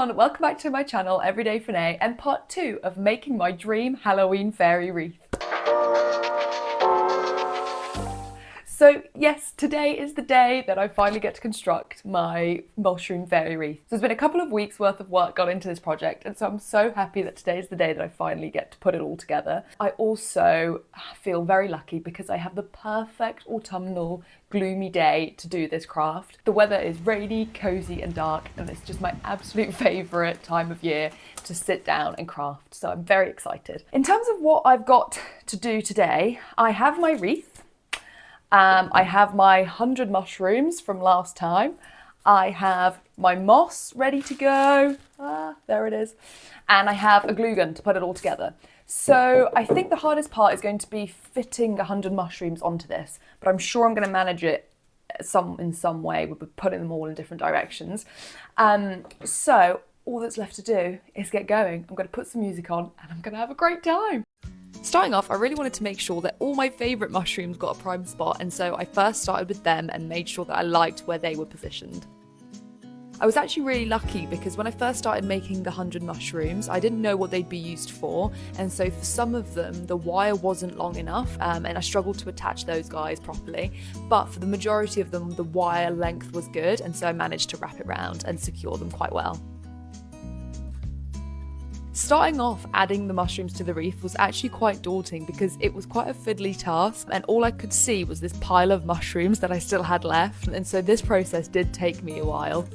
everyone, welcome back to my channel, Everyday Frannay, and part 2 of making my dream Halloween fairy wreath. So yes, today is the day that I finally get to construct my mushroom fairy wreath. So there's been a couple of weeks worth of work gone into this project, and so I'm so happy that today is the day that I finally get to put it all together. I also feel very lucky because I have the perfect autumnal gloomy day to do this craft. The weather is rainy, cozy and dark, and it's just my absolute favourite time of year to sit down and craft, so I'm very excited. In terms of what I've got to do today, I have my wreath. I have my 100 mushrooms from last time. I have my moss ready to go. There it is. And I have a glue gun to put it all together. So I think the hardest part is going to be fitting 100 mushrooms onto this, but I'm sure I'm going to manage it in some way with putting them all in different directions. So all that's left to do is get going. I'm going to put some music on and I'm going to have a great time. Starting off, I really wanted to make sure that all my favourite mushrooms got a prime spot, and so I first started with them and made sure that I liked where they were positioned. I was actually really lucky because when I first started making the 100 mushrooms, I didn't know what they'd be used for, and so for some of them the wire wasn't long enough and I struggled to attach those guys properly, but for the majority of them the wire length was good, and so I managed to wrap it round and secure them quite well. Starting off adding the mushrooms to the wreath was actually quite daunting because it was quite a fiddly task, and all I could see was this pile of mushrooms that I still had left, and so this process did take me a while.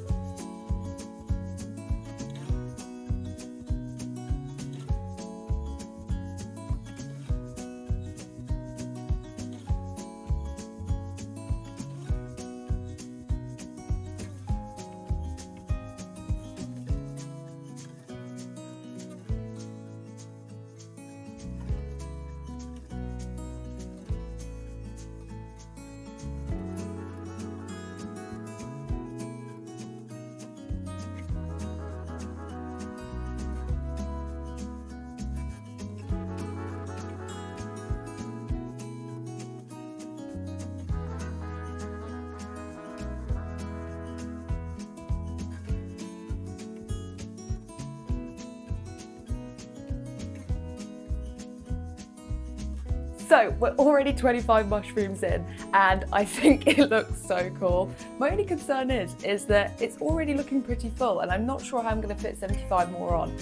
So we're already 25 mushrooms in and I think it looks so cool. My only concern is that it's already looking pretty full and I'm not sure how I'm going to fit 75 more on,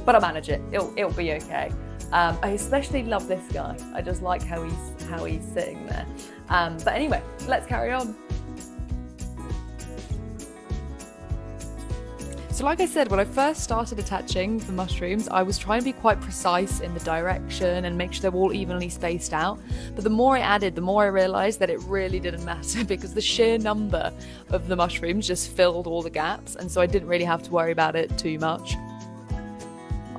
but I'll manage it. It'll be okay. I especially love this guy. I just like how he's sitting there. But anyway, let's carry on. So like I said, when I first started attaching the mushrooms, I was trying to be quite precise in the direction and make sure they were all evenly spaced out. But the more I added, the more I realised that it really didn't matter because the sheer number of the mushrooms just filled all the gaps, and so I didn't really have to worry about it too much.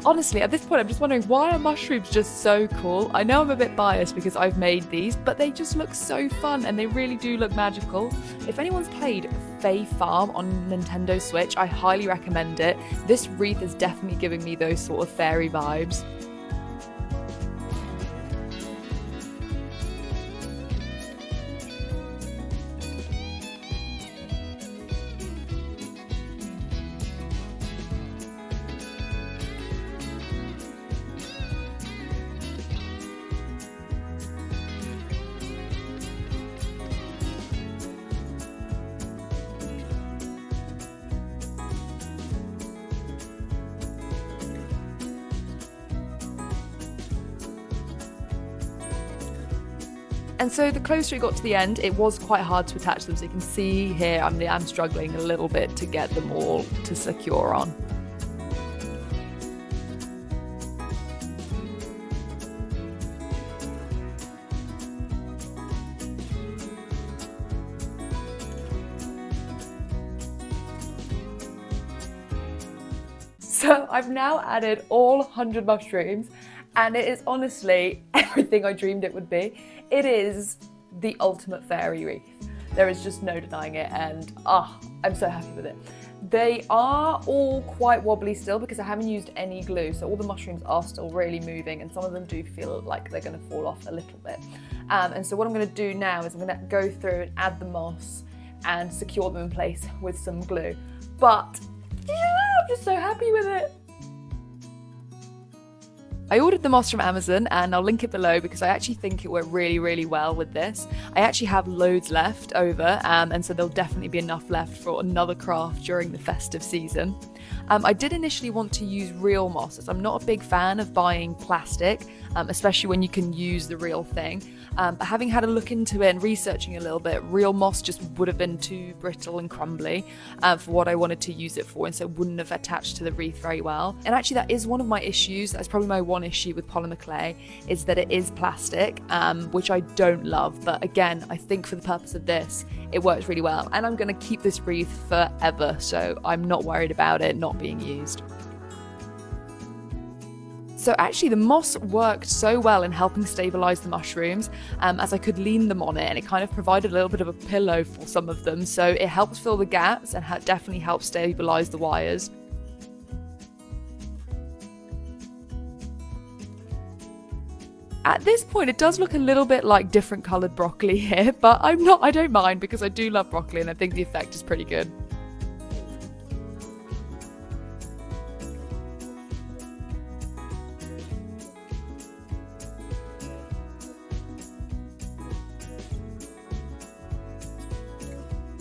Honestly, at this point, I'm just wondering, why are mushrooms just so cool? I know I'm a bit biased because I've made these, but they just look so fun and they really do look magical. If anyone's played Fae Farm on Nintendo Switch, I highly recommend it. This wreath is definitely giving me those sort of fairy vibes. And so the closer it got to the end, it was quite hard to attach them. So you can see here, I'm struggling a little bit to get them all to secure on. So I've now added all 100 mushrooms, and it is honestly everything I dreamed it would be. It is the ultimate fairy wreath. There is just no denying it, and I'm so happy with it. They are all quite wobbly still because I haven't used any glue, so all the mushrooms are still really moving, and some of them do feel like they're going to fall off a little bit. And so what I'm going to do now is I'm going to go through and add the moss and secure them in place with some glue. But I'm just so happy with it. I ordered the moss from Amazon and I'll link it below because I actually think it went really, really well with this. I actually have loads left over and so there'll definitely be enough left for another craft during the festive season. I did initially want to use real moss as I'm not a big fan of buying plastic, especially when you can use the real thing. But having had a look into it and researching a little bit, real moss just would have been too brittle and crumbly for what I wanted to use it for, and so it wouldn't have attached to the wreath very well. And actually that is one of my issues. That's probably my one issue with polymer clay, is that it is plastic, which I don't love. But again, I think for the purpose of this, it works really well. And I'm going to keep this wreath forever, so I'm not worried about it not being used. So actually the moss worked so well in helping stabilise the mushrooms as I could lean them on it, and it kind of provided a little bit of a pillow for some of them, so it helps fill the gaps and definitely helps stabilise the wires. At this point it does look a little bit like different coloured broccoli here, but I don't mind because I do love broccoli and I think the effect is pretty good.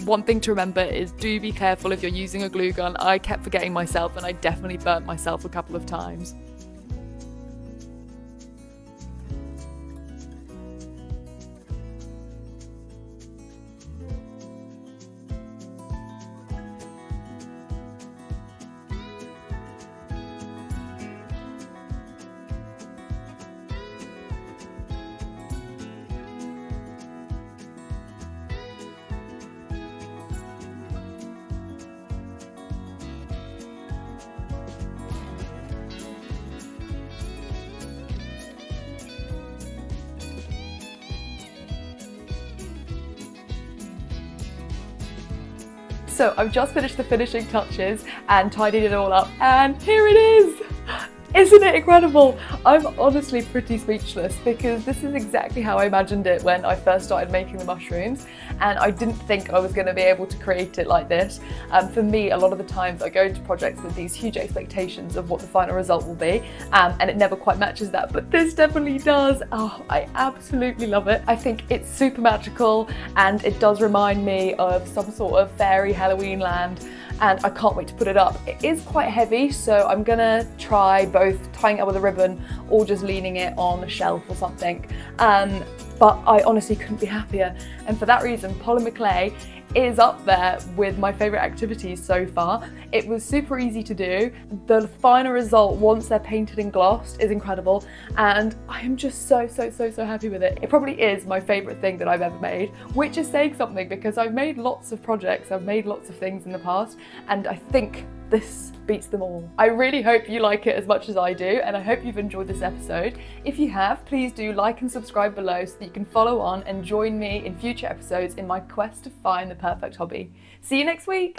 One thing to remember is do be careful if you're using a glue gun. I kept forgetting myself and I definitely burnt myself a couple of times. So I've just finished the finishing touches and tidied it all up, and here it is! Isn't it incredible? I'm honestly pretty speechless because this is exactly how I imagined it when I first started making the mushrooms, and I didn't think I was going to be able to create it like this. For me, a lot of the times I go into projects with these huge expectations of what the final result will be, and it never quite matches that, but this definitely does. Oh, I absolutely love it. I think it's super magical and it does remind me of some sort of fairy Halloween land, and I can't wait to put it up. It is quite heavy, so I'm gonna try both tying it up with a ribbon or just leaning it on a shelf or something. But I honestly couldn't be happier, and for that reason polymer clay is up there with my favourite activities so far. It was super easy to do. The final result once they're painted and glossed is incredible, and I am just so happy with it. It probably is my favourite thing that I've ever made, which is saying something because I've made lots of projects, I've made lots of things in the past, and I think this beats them all. I really hope you like it as much as I do, and I hope you've enjoyed this episode. If you have, please do like and subscribe below so that you can follow on and join me in future episodes in my quest to find the perfect hobby. See you next week!